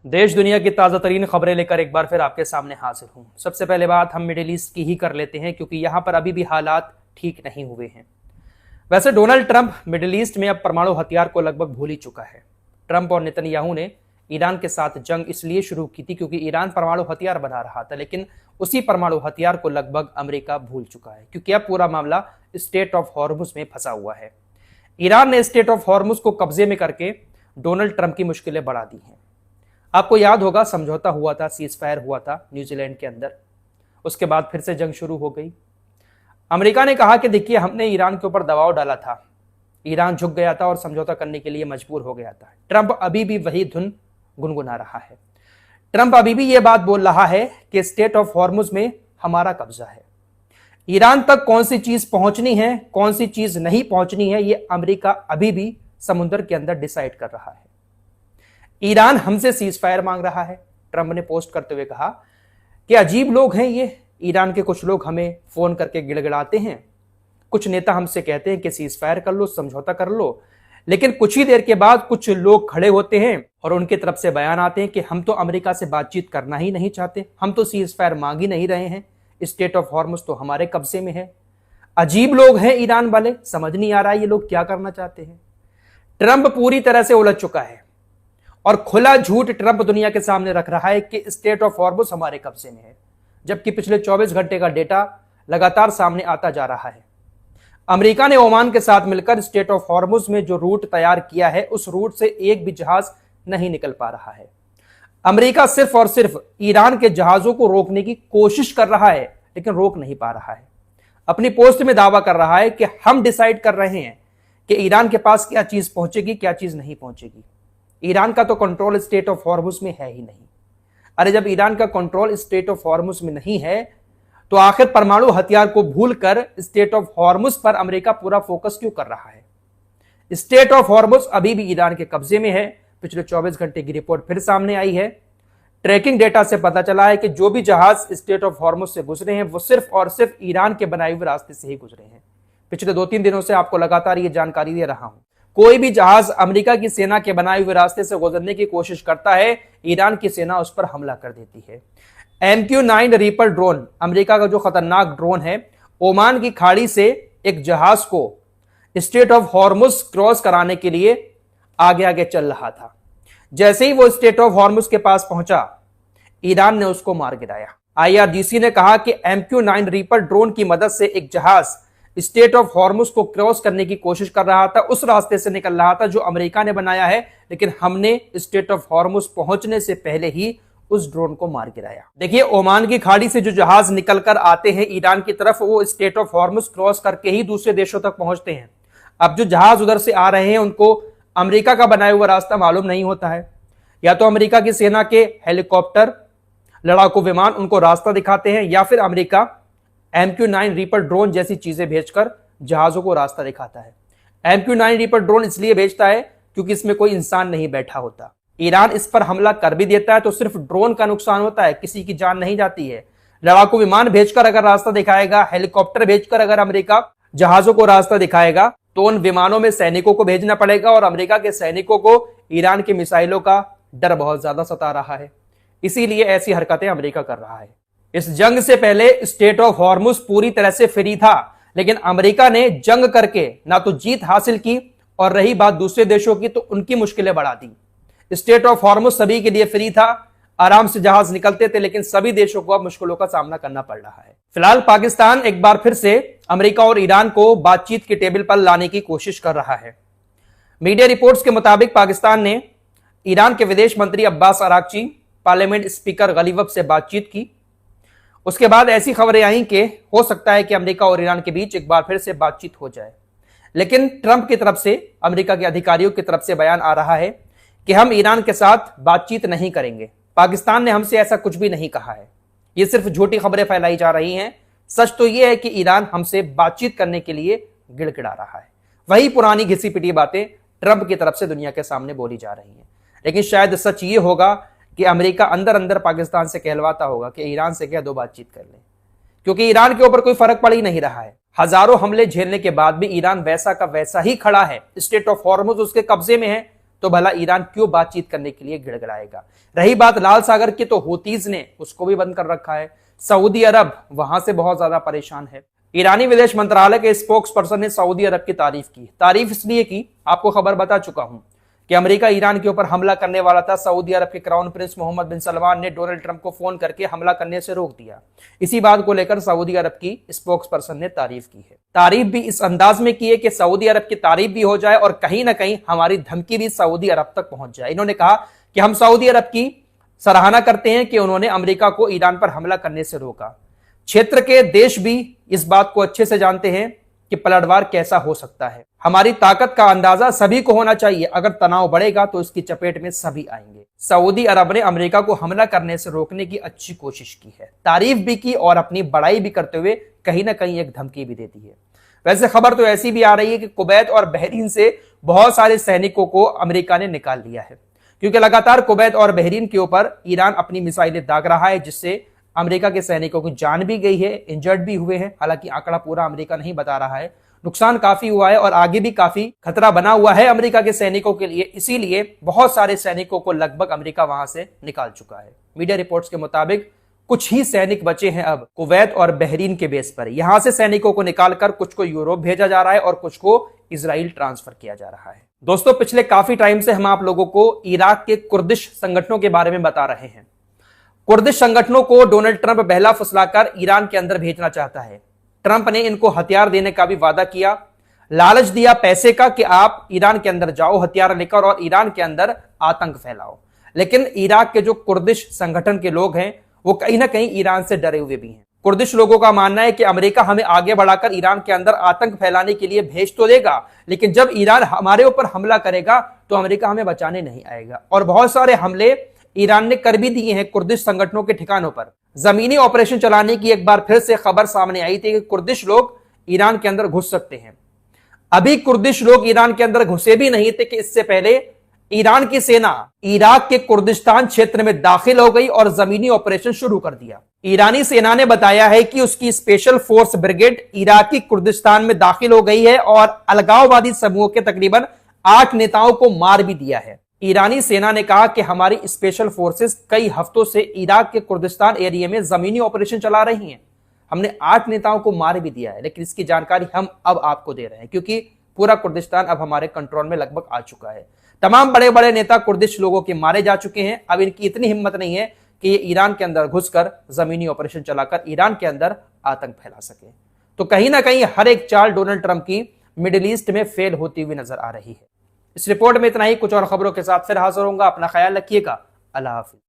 देश दुनिया की ताज़ा तरीन खबरें लेकर एक बार फिर आपके सामने हाजिर हूं। सबसे पहले बात हम मिडिल ईस्ट की ही कर लेते हैं, क्योंकि यहां पर अभी भी हालात ठीक नहीं हुए हैं। वैसे डोनाल्ड ट्रंप मिडिल ईस्ट में अब परमाणु हथियार को लगभग भूल ही चुका है। ट्रंप और नेतन्याहू ने ईरान के साथ जंग इसलिए शुरू की थी क्योंकि ईरान परमाणु हथियार बना रहा था, लेकिन उसी परमाणु हथियार को लगभग अमेरिका भूल चुका है, क्योंकि अब पूरा मामला स्टेट ऑफ हॉर्मुज में फंसा हुआ है। ईरान ने स्टेट ऑफ हॉर्मुज को कब्जे में करके डोनाल्ड ट्रंप की मुश्किलें बढ़ा दी हैं। आपको याद होगा, समझौता हुआ था, सीज फायर हुआ था न्यूजीलैंड के अंदर। उसके बाद फिर से जंग शुरू हो गई। अमेरिका ने कहा कि देखिए, हमने ईरान के ऊपर दबाव डाला था, ईरान झुक गया था और समझौता करने के लिए मजबूर हो गया था। ट्रंप अभी भी वही धुन गुनगुना रहा है। ट्रंप अभी भी यह बात बोल रहा है कि स्टेट ऑफ हॉर्मुज में हमारा कब्जा है। ईरान तक कौन सी चीज पहुंचनी है, कौन सी चीज नहीं पहुंचनी है, यह अमेरिका अभी भी समुद्र के अंदर डिसाइड कर रहा है। ईरान हमसे सीज फायर मांग रहा है। ट्रंप ने पोस्ट करते हुए कहा कि अजीब लोग हैं ये, ईरान के कुछ लोग हमें फोन करके गिड़गिड़ाते हैं, कुछ नेता हमसे कहते हैं कि सीज फायर कर लो, समझौता कर लो, लेकिन कुछ ही देर के बाद कुछ लोग खड़े होते हैं और उनकी तरफ से बयान आते हैं कि हम तो अमेरिका से बातचीत करना ही नहीं चाहते, हम तो सीज फायर मांग ही नहीं रहे हैं, स्टेट ऑफ हॉर्मुज तो हमारे कब्जे में है। अजीब लोग हैं ईरान वाले, समझ नहीं आ रहा है ये लोग क्या करना चाहते हैं। ट्रंप पूरी तरह से उलझ चुका है और खुला झूठ ट्रंप दुनिया के सामने रख रहा है कि स्टेट ऑफ हॉर्मुज हमारे कब्जे में है, जबकि पिछले 24 घंटे का डेटा लगातार सामने आता जा रहा है। अमेरिका ने ओमान के साथ मिलकर स्टेट ऑफ हॉर्मुज में जो रूट तैयार किया है, उस रूट से एक भी जहाज नहीं निकल पा रहा है। अमेरिका सिर्फ और सिर्फ ईरान के जहाजों को रोकने की कोशिश कर रहा है, लेकिन रोक नहीं पा रहा है। अपनी पोस्ट में दावा कर रहा है कि हम डिसाइड कर रहे हैं कि ईरान के पास क्या चीज पहुंचेगी, क्या चीज नहीं पहुंचेगी। ईरान का तो कंट्रोल स्टेट ऑफ हॉर्मुज में है ही नहीं। अरे जब ईरान का कंट्रोल स्टेट ऑफ हॉर्मुज में नहीं है, तो आखिर परमाणु हथियार को भूलकर स्टेट ऑफ हॉर्मुज पर अमेरिका पूरा फोकस क्यों कर रहा है। स्टेट ऑफ हॉर्मुज अभी भी ईरान के कब्जे में है। पिछले 24 घंटे की रिपोर्ट फिर सामने आई है। ट्रैकिंग डेटा से पता चला है कि जो भी जहाज स्टेट ऑफ हॉर्मुज से गुजरे हैं, वो सिर्फ और सिर्फ ईरान के बनाए हुए रास्ते से ही गुजरे हैं। पिछले 2-3 दिनों से आपको लगातार ये जानकारी दे रहा हूं। कोई भी जहाज अमेरिका की सेना के बनाए हुए रास्ते से गुजरने की कोशिश करता है, ईरान की सेना उस पर हमला कर देती है। MQ-9 रीपर ड्रोन, अमेरिका का जो खतरनाक ड्रोन है, ओमान की खाड़ी से एक जहाज को स्टेट ऑफ हॉर्मुज क्रॉस कराने के लिए आगे आगे चल रहा था। जैसे ही वो स्टेट ऑफ हॉर्मुज के पास पहुंचा, ईरान ने उसको मार गिराया। IRGC ने कहा कि MQ-9 रीपर ड्रोन की मदद से एक जहाज स्टेट ऑफ हॉर्मुज को क्रॉस करने की कोशिश कर रहा था, उस रास्ते से निकल रहा था जो अमेरिका ने बनाया है, लेकिन हमने स्टेट ऑफ हॉर्मुज पहुंचने से पहले ही उस ड्रोन को मार गिराया। देखिए, ओमान की खाड़ी से जो जहाज निकलकर आते हैं ईरान की तरफ, वो स्टेट ऑफ हॉर्मुज क्रॉस करके ही दूसरे देशों तक पहुंचते हैं। अब जो जहाज उधर से आ रहे हैं, उनको अमेरिका का बनाया हुआ रास्ता मालूम नहीं होता है। या तो अमेरिका की सेना के हेलीकॉप्टर, लड़ाकू विमान उनको रास्ता दिखाते हैं, या फिर अमेरिका MQ-9 रीपर ड्रोन जैसी चीजें भेजकर जहाजों को रास्ता दिखाता है। MQ-9 रीपर ड्रोन इसलिए भेजता है क्योंकि इसमें कोई इंसान नहीं बैठा होता। ईरान इस पर हमला कर भी देता है तो सिर्फ ड्रोन का नुकसान होता है, किसी की जान नहीं जाती है। लड़ाकू विमान भेजकर अगर रास्ता दिखाएगा, हेलीकॉप्टर भेजकर अगर अमेरिका जहाजों को रास्ता दिखाएगा, तो उन विमानों में सैनिकों को भेजना पड़ेगा और अमेरिका के सैनिकों को ईरान की मिसाइलों का डर बहुत ज्यादा सता रहा है। इसीलिए ऐसी हरकतें अमेरिका कर रहा है। इस जंग से पहले स्टेट ऑफ हॉर्मुज पूरी तरह से फ्री था, लेकिन अमेरिका ने जंग करके ना तो जीत हासिल की, और रही बात दूसरे देशों की, तो उनकी मुश्किलें बढ़ा दी। स्टेट ऑफ हॉर्मुज सभी के लिए फ्री था, आराम से जहाज निकलते थे, लेकिन सभी देशों को अब मुश्किलों का सामना करना पड़ रहा है। फिलहाल पाकिस्तान एक बार फिर से अमेरिका और ईरान को बातचीत के टेबल पर लाने की कोशिश कर रहा है। मीडिया रिपोर्ट्स के मुताबिक पाकिस्तान ने ईरान के विदेश मंत्री अब्बास अराक्ची, पार्लियामेंट स्पीकर गलीवफ से बातचीत की। उसके बाद ऐसी खबरें आई कि हो सकता है कि अमेरिका और ईरान के बीच एक बार फिर से बातचीत हो जाए, लेकिन ट्रंप की तरफ से, अमेरिका के अधिकारियों की तरफ से बयान आ रहा है कि हम ईरान के साथ बातचीत नहीं करेंगे। पाकिस्तान ने हमसे ऐसा कुछ भी नहीं कहा है। ये सिर्फ झूठी खबरें फैलाई जा रही हैं। सच तो यह है कि ईरान हमसे बातचीत करने के लिए गिड़गिड़ा रहा है। वही पुरानी घिसी पिटी बातें ट्रंप की तरफ से दुनिया के सामने बोली जा रही हैं। लेकिन शायद सच ये होगा कि अमेरिका अंदर अंदर पाकिस्तान से कहलवाता होगा कि ईरान से कह दो बातचीत कर ले, क्योंकि ईरान के ऊपर कोई फर्क पड़ ही नहीं रहा है। हजारों हमले झेलने के बाद भी ईरान वैसा का वैसा ही खड़ा है। स्टेट ऑफ हॉर्मुज उसके कब्जे में है, तो भला ईरान क्यों बातचीत करने के लिए गिड़गिड़ाएगा। रही बात लाल सागर की, तो हूतीज ने उसको भी बंद कर रखा है। सऊदी अरब वहां से बहुत ज्यादा परेशान है। ईरानी विदेश मंत्रालय के स्पोक्स पर्सन ने सऊदी अरब की तारीफ की। तारीफ इसलिए की, आपको खबर बता चुका हूं कि अमेरिका ईरान के ऊपर हमला करने वाला था। सऊदी अरब के क्राउन प्रिंस मोहम्मद बिन सलमान ने डोनाल्ड ट्रंप को फोन करके हमला करने से रोक दिया। इसी बात को लेकर सऊदी अरब की स्पोक्स पर्सन ने तारीफ की है। तारीफ भी इस अंदाज में की है कि सऊदी अरब की तारीफ भी हो जाए और कहीं ना कहीं हमारी धमकी भी सऊदी अरब तक पहुंच जाए। इन्होंने कहा कि हम सऊदी अरब की सराहना करते हैं कि उन्होंने अमेरिका को ईरान पर हमला करने से रोका। क्षेत्र के देश भी इस बात को अच्छे से जानते हैं कि पलटवार कैसा हो सकता है। हमारी ताकत का अंदाजा सभी को होना चाहिए। अगर तनाव बढ़ेगा तो इसकी चपेट में सभी आएंगे। सऊदी अरब ने अमेरिका को हमला करने से रोकने की अच्छी कोशिश की है, तारीफ भी की और अपनी बड़ाई भी करते हुए कहीं ना कहीं एक धमकी भी देती है। वैसे खबर तो ऐसी भी आ रही है कि कुवैत और बहरीन से बहुत सारे सैनिकों को अमेरिका ने निकाल लिया है, क्योंकि लगातार कुवैत और बहरीन के ऊपर ईरान अपनी मिसाइलें दाग रहा है, जिससे अमेरिका के सैनिकों की जान भी गई है, इंजर्ड भी हुए हैं। हालांकि आंकड़ा पूरा अमेरिका नहीं बता रहा है, नुकसान काफी हुआ है और आगे भी काफी खतरा बना हुआ है अमेरिका के सैनिकों के लिए। इसीलिए बहुत सारे सैनिकों को लगभग अमेरिका वहां से निकाल चुका है। मीडिया रिपोर्ट्स के मुताबिक कुछ ही सैनिक बचे हैं अब कुवैत और बहरीन के बेस पर। यहां से सैनिकों को निकालकर कुछ को यूरोप भेजा जा रहा है और कुछ को इजराइल ट्रांसफर किया जा रहा है। दोस्तों, पिछले काफी टाइम से हम आप लोगों को इराक के कुर्दिश संगठनों के बारे में बता रहे हैं। कुर्दिश संगठनों को डोनाल्ड ट्रंप बहला फुसलाकर ईरान के अंदर भेजना चाहता है। ट्रंप ने इनको हथियार देने का भी वादा किया, लालच दिया पैसे का कि आप ईरान के अंदर जाओ हथियार लेकर और ईरान के अंदर आतंक फैलाओ। लेकिन इराक के जो कुर्दिश संगठन के लोग हैं वो कहीं ना कहीं ईरान से डरे हुए भी हैं। कुर्दिश लोगों का मानना है कि अमेरिका हमें आगे बढ़ाकर ईरान के अंदर आतंक फैलाने के लिए भेज तो देगा, लेकिन जब ईरान हमारे ऊपर हमला करेगा तो अमेरिका हमें बचाने नहीं आएगा। और बहुत सारे हमले ईरान ने कर भी दिए हैं कुर्दिश संगठनों के ठिकानों पर। जमीनी ऑपरेशन चलाने की एक बार फिर से खबर सामने आई थी कि कुर्दिश लोग ईरान के अंदर घुस सकते हैं। अभी कुर्दिश लोग ईरान के अंदर घुसे भी नहीं थे कि इससे पहले ईरान की सेना इराक के कुर्दिस्तान क्षेत्र में दाखिल हो गई और जमीनी ऑपरेशन शुरू कर दिया। ईरानी सेना ने बताया है कि उसकी special force brigade Iraqi Kurdistan में दाखिल हो गई है और अलगाववादी समूह के तकरीबन 8 नेताओं को मार भी दिया है। ईरानी सेना ने कहा कि हमारी स्पेशल फोर्सेस कई हफ्तों से इराक के कुर्दिस्तान एरिया में जमीनी ऑपरेशन चला रही हैं। हमने 8 नेताओं को मार भी दिया है, लेकिन इसकी जानकारी हम अब आपको दे रहे हैं क्योंकि पूरा कुर्दिस्तान अब हमारे कंट्रोल में लगभग आ चुका है। तमाम बड़े बड़े नेता कुर्दिश लोगों के मारे जा चुके हैं। अब इनकी इतनी हिम्मत नहीं है कि ये ईरान के अंदर घुसकर जमीनी ऑपरेशन चलाकर ईरान के अंदर आतंक फैला सके। तो कहीं ना कहीं हर एक चाल डोनाल्ड ट्रंप की मिडिल ईस्ट में फेल होती हुई नजर आ रही है। इस रिपोर्ट में इतना ही। कुछ और खबरों के साथ फिर हाजिर होऊंगा। अपना ख्याल रखिएगा। अल्लाह हाफिज।